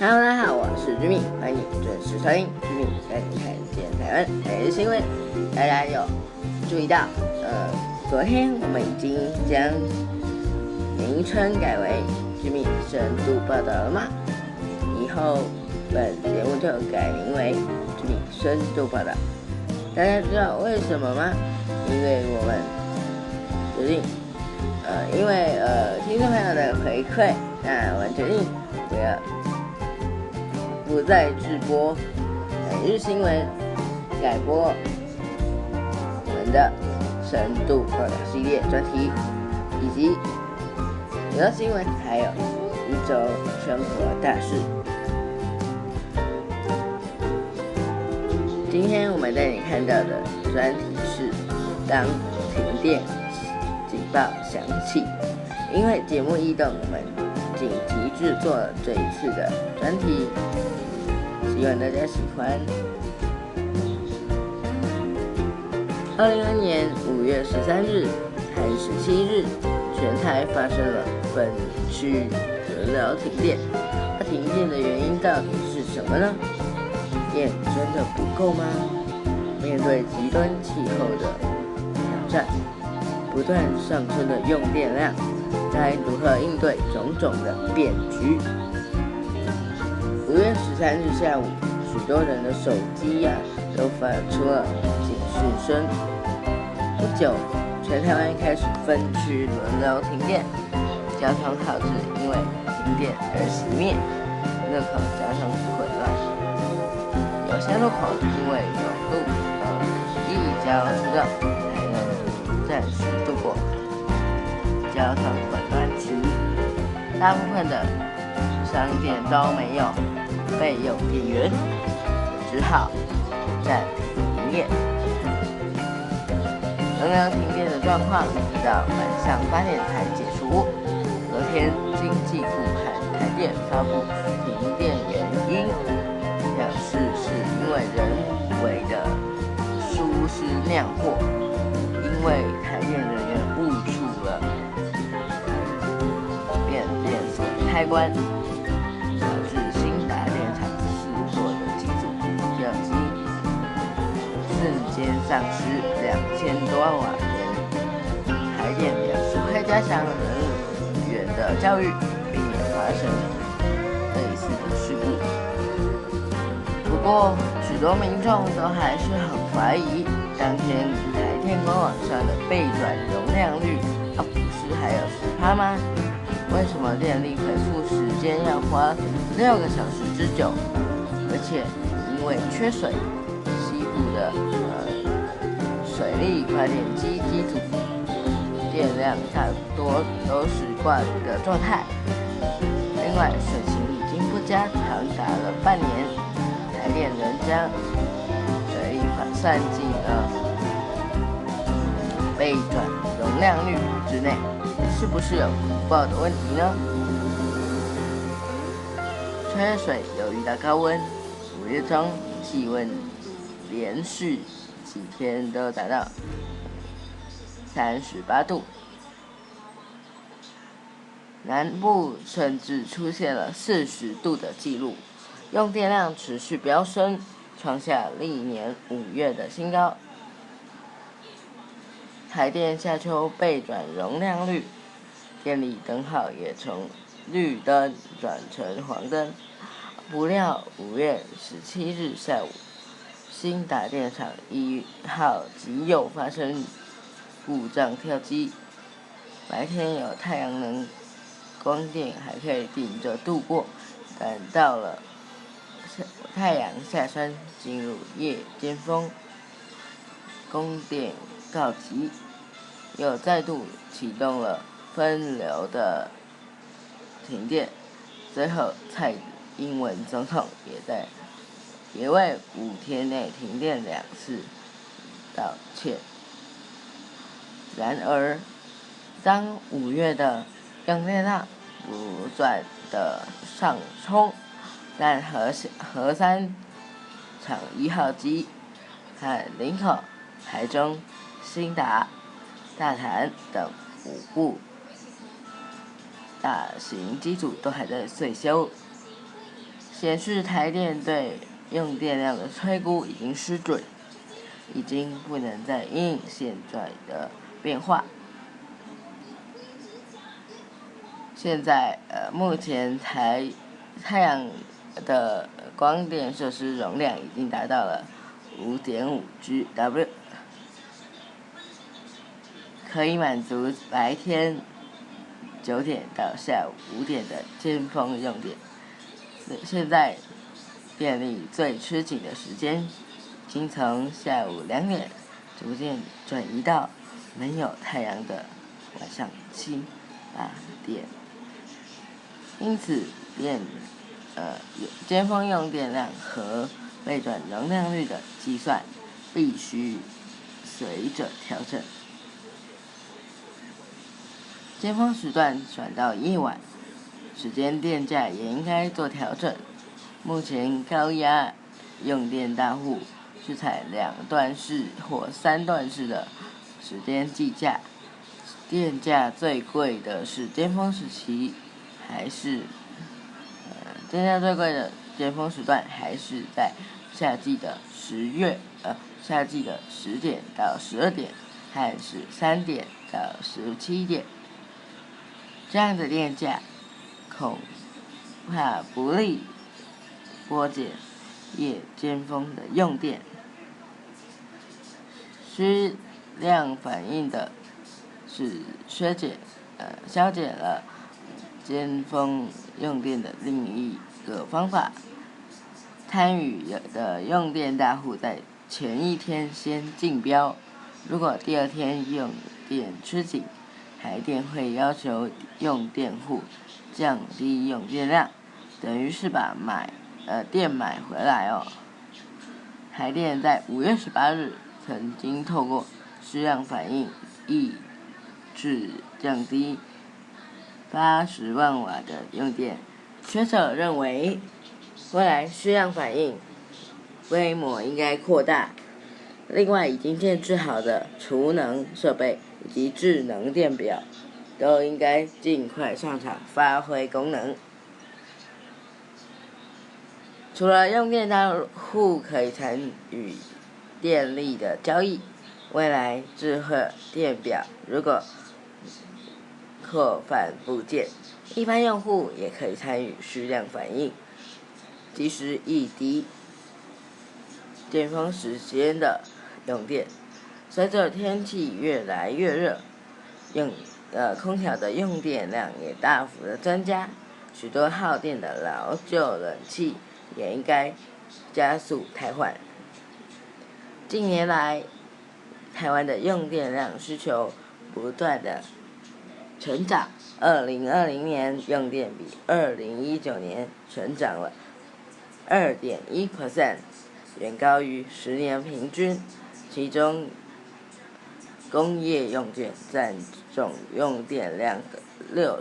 Hello，大家好，我是居民，欢迎准时收听居民带你看见台湾每日新闻。大家有注意到，昨天我们已经将名称改为居民深度报道了吗？以后本节目就改名为居民深度报道。大家知道为什么吗？因为我们决定，因为听众朋友的回馈，那我们决定不再直播每日新闻，改播我们的深度报道系列专题，以及娱乐新闻，还有一周生活大事。今天我们带你看到的专题是当停电警报响起。因为节目异动，我们紧急制作了这一次的专题，希望大家喜欢。2020年5月13日和17日，全台发生了分区轮流停电。停电的原因到底是什么呢？电真的不够吗？面对极端气候的挑战，不断上升的用电量，该如何应对种种的变局？5月13日下午，许多人的手机都发出了警示声。不久，全台湾开始分区轮流停电，交通号志因为停电而熄灭，路口交通混乱。有些路口因为有路一交出道，才能暂时度过交通混乱期。大部分的商店都没有备用电源，只好暂停营业。轮流停电的状况到晚上8点才结束。昨天经济部和台电发布停电原因，表示是因为人为的疏失酿祸，因为台电人员误触了变电所开关，导致新达电厂4座的机组跳机，瞬间丧失2000多万瓦电。台电表示会加强人员的教育，避免发生类似的事故。不过，许多民众都还是很怀疑，当天台电官网上的备转容量率，不是还有10%吗？为什么电力回复时间要花6个小时之久？而且因为缺水，西部的水力发电机机组电量差不多都是挂零的状态。另外，水情已经不佳，长达了半年，台电仍将水力算进了备转容量率之内，是不是有恐爆的问题呢？缺水又遇到高温，5月中气温连续几天都达到38度，南部甚至出现了40度的记录，用电量持续飙升，创下历年5月的新高。台电下秋备转容量率，电力灯号也从绿灯转成黄灯。不料5月17日下午，新达电厂1号机又发生故障跳机。白天有太阳能光电还可以顶着度过，但到了太阳下山，进入夜间峰，供电告急，又再度启动了分流的停电。最后，蔡英文总统也为5天内停电2次道歉。然而，当5月的用电量不断的上冲，但核三厂1号机和林口、台中、新达、大潭等5部大型机组都还在岁修，显示台电对用电量的推估已经失准，已经不能再因应现在的变化。现在目前太阳的光电设施容量已经达到了5.5 GW， 可以满足白天9点到下午5点的尖峰用电。现在电力最吃紧的时间，已经从下午2点逐渐转移到没有太阳的晚上7、8点。因此，尖峰用电量和备转容量率的计算必须随着调整。尖峰时段转到夜晚时间，电价也应该做调整。目前高压用电大户是采2段式或3段式的时间计价，电价最贵的是尖峰时期，电价最贵的尖峰时段还是在夏季的10点到12点，和13点到17点。这样的电价恐怕不利拨减夜尖峰的用电。需量反映的是消减了尖峰用电的另一个方法。参与的用电大户在前一天先竞标，如果第二天用电吃紧，台电会要求用电户降低用电量，等于是把电买回来哦。台电在5月18日曾经透过需量反应抑制降低80万瓦的用电。学者认为，未来需量反应规模应该扩大。另外，已经建置好的储能设备以及智能电表都应该尽快上场发挥功能。除了用电大户可以参与电力的交易，未来智慧电表如果扩范部件，一般用户也可以参与需量反应，及时抑低尖峰时间的用电。随着天气越来越热，空调的用电量也大幅的增加，许多耗电的老旧冷气也应该加速汰换。近年来，台湾的用电量需求不断的成长，2020年用电比2019年成长了2.1%，远高于10年平均。其中，工业用电占总用电量的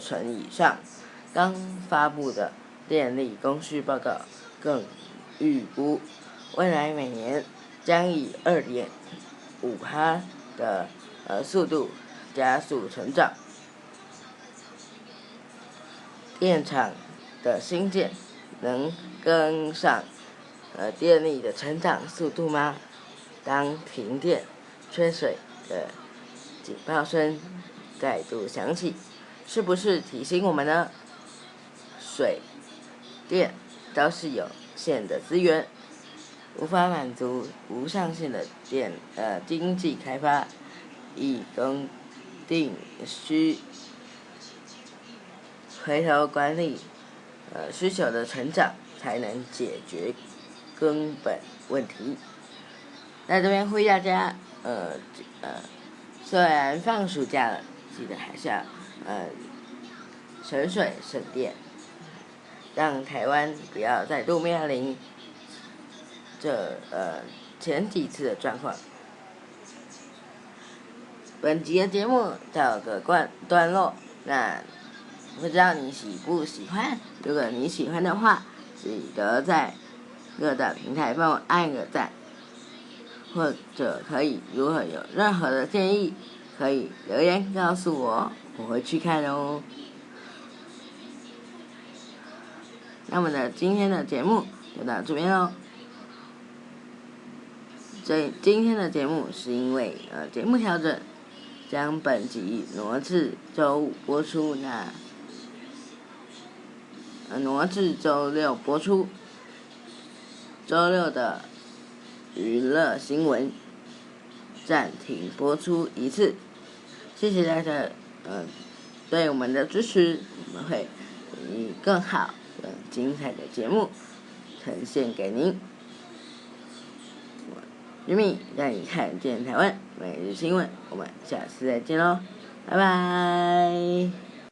60%以上。刚发布的电力供需报告更预估，未来每年将以2.5%的速度加速成长。电厂的兴建能跟上电力的成长速度吗？当停电、缺水的警报声再度响起，是不是提醒我们呢？水、电都是有限的资源，无法满足无上限的经济开发，以供定需回头管理需求的成长，才能解决根本问题。在这边呼吁大家，虽然放暑假了，记得还是要省水省电，让台湾不要再度面临前几次的状况。本集的节目到个段落，那不知道你喜不喜欢？如果你喜欢的话，记得在各大平台帮我按个赞，或者如果有任何的建议，可以留言告诉我，我会去看哦。那么呢，今天的节目就到这边喽。今天的节目是因为节目调整，将本集挪至周五播出，挪至周六播出。周六的娱乐新闻暂停播出一次，谢谢大家对我们的支持，我们会以更好、更精彩的节目呈现给您。玉米让你看见台湾每日新闻，我们下次再见喽，拜拜。